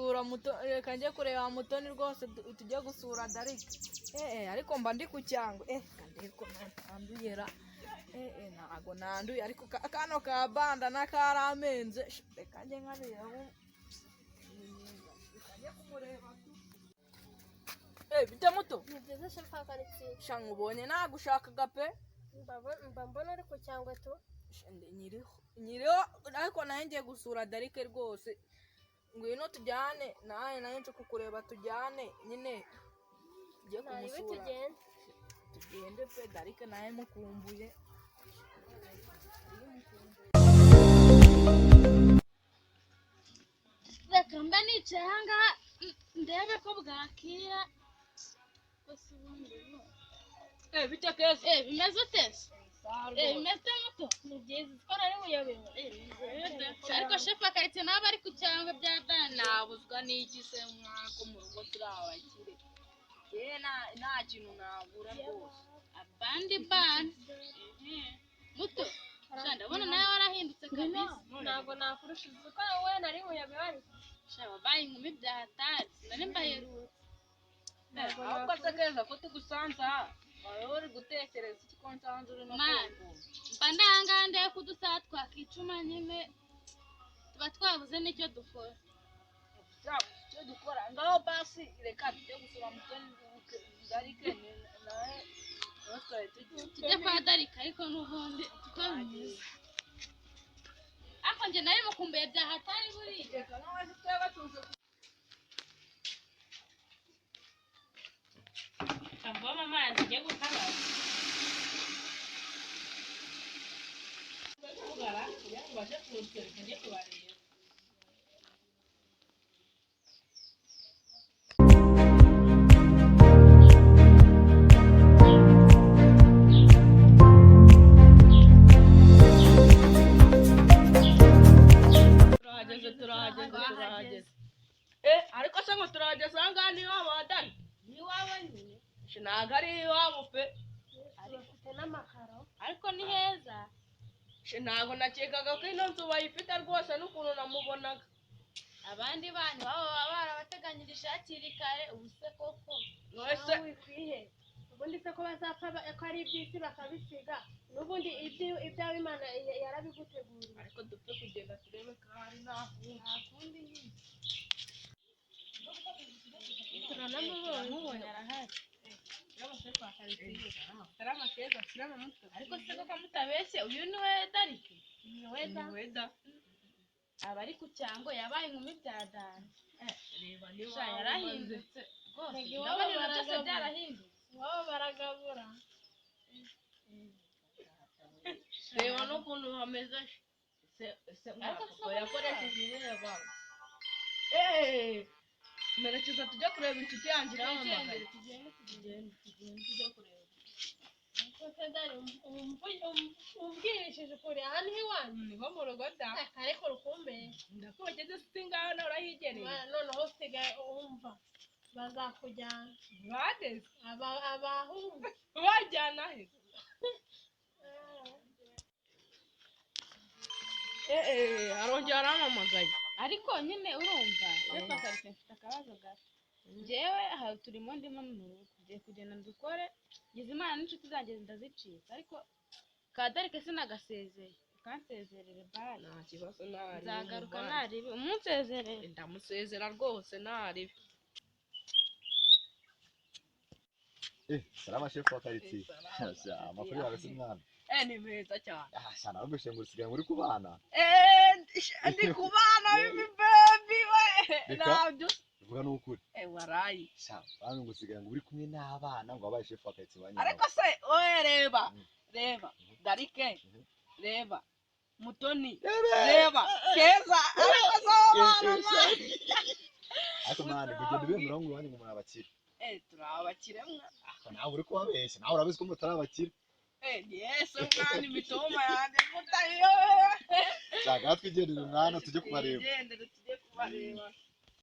gusura muto, reka njye kureba Mutoni rwose tujye gusura Darike. Ariko mba ndi ku cyangwe. Ndiko nanduyera. Ntago nanduye ariko kano ka banda nakaramenze. Reka njye nkareba. Reka kumureba. Bite muto? Nibyiza chef akaritsi. Shangu ubonye nagushakaga pe. Mbona ari ku cyangwe tu. Nyiriho ariko naye ngiye gusura Darike rwose. Ngwino tujyane naye nje kukureba tujyane nyine ngiye kumusura. Tugende pe Darike naye mukumbuye. Reka mba nicaye ahangaha ndebe ko bwakira. Bite keza? Bimeze utese? Bimeze muto? Ni byiza ko nari buyobewe. Ariko chef akaritsi nabo ari ku cyangwe bya dana nabuzwa n'iki se mwako mu rugo turabakire. Nta kintu nabura rwose. Abandi bana. Muto. Ndabona nawe warahindutse kabisa. Ntabwo nakurusha uko wowe nari buyobewe ariko. Wabaye inkumi bya hatari. Nari mbaherutse. Ahubwo se keza ko tugusanze aha. Wowe uri gutekereza iki ko nsanze uri no kumva? Mba ndahangana ndebe ko udusaha twakicuma nyine tuba twabuze n'icyo dukora. Icyo dukora ngaho basi reka tujye gusura Mutoni Darike nawe tujye kwa Darike ariko n'ubundi tukomeze. Ariko njye nari mukumbuye bya hatari buriya. Reka nawe twaba tuze Mvoma amazi njye gukaraba. kugara kugira ngo baje kurutwereka njye kubareba. Turahageze. Ariko se ngo turahageze ahangaha ni iwabo wa Dani? Ni iwawe nyine. Ntabwo ari iwabo pe. Arifite n'amakaro. Ariko ni heza. Ntabwo nakekaga ko ino nzu bayifite rwose n'ukuntu namubonaga. Abandi bantu baba barabateganyirije hakiri kare ubuse koko. Wese wikwihe. Ubundi se ko bazapfa ko ari iby'isi bakabisiga. N'ubundi ibyawe Imana yarabiguteguriye. Ariko dupfe kugenda turebe ko hari nta kundi nyine. Turanamubonye arahari. Salama keza, salama muto. Ariko se ko mutabeshye uyu ni we Darike? Ni weda. Abari ku cyango yabaye inkumi bya dana. Reba niba yarahindutse. Rwose ndabona byose byarahindutse. Wabo baragabura. Reba n'ukuntu hameze. Se yakoresheje ireba. Merekeza tujya kureba inshuti yanjye iramamagaye. Tugende kureba. Umbwirishije ukuri aha niho iwanyu? Niho mu rugo da. Ariko rukumbeye. Ndakubageze singaho nawe urahigereye. Noneho usigaye wumva bazakujyana. Badeze? Abahungu. Bajyana he? Arongera aramamagaye. Ariko nyine urumva reka Darike mfite akabazo gato. Njyewe aha turimo ndimo mu rugo tugiye kugenda dukore ngize Imana n'inshuti zanjye ndazicika ariko ka Darike sinagasezeye kansezerere bye. Nta kibazo nari. Nzagaruka naribi umunsezerere. Ndamusezera rwose naribi. Salama chef akaritsi. Amakuru yawe simwana. Ni meza cyane. Sana ubushe ngo usigaye muri kubana. Ndi kubana bibi baby we. Nabyo. Vuga n'ukuri. Warayi. Bamwe ngo usigaye ngo uri kumwe n'abana ngo abaye chef akaritsi wanyu. Ariko se oye reba Darike. Reba Mutoni. Reba Keza. Ariko so abana. Ariko mwana kugenda ubemera ngo wanyu ngo murabakire. Turabakire mwa. Nawe uri kubabeshya nawe urabizi ko mutarabakire. Yes mwana imitoma yanjye mutayo. Shaka twigendere mwana tujye kubareba. Tujye kubareba.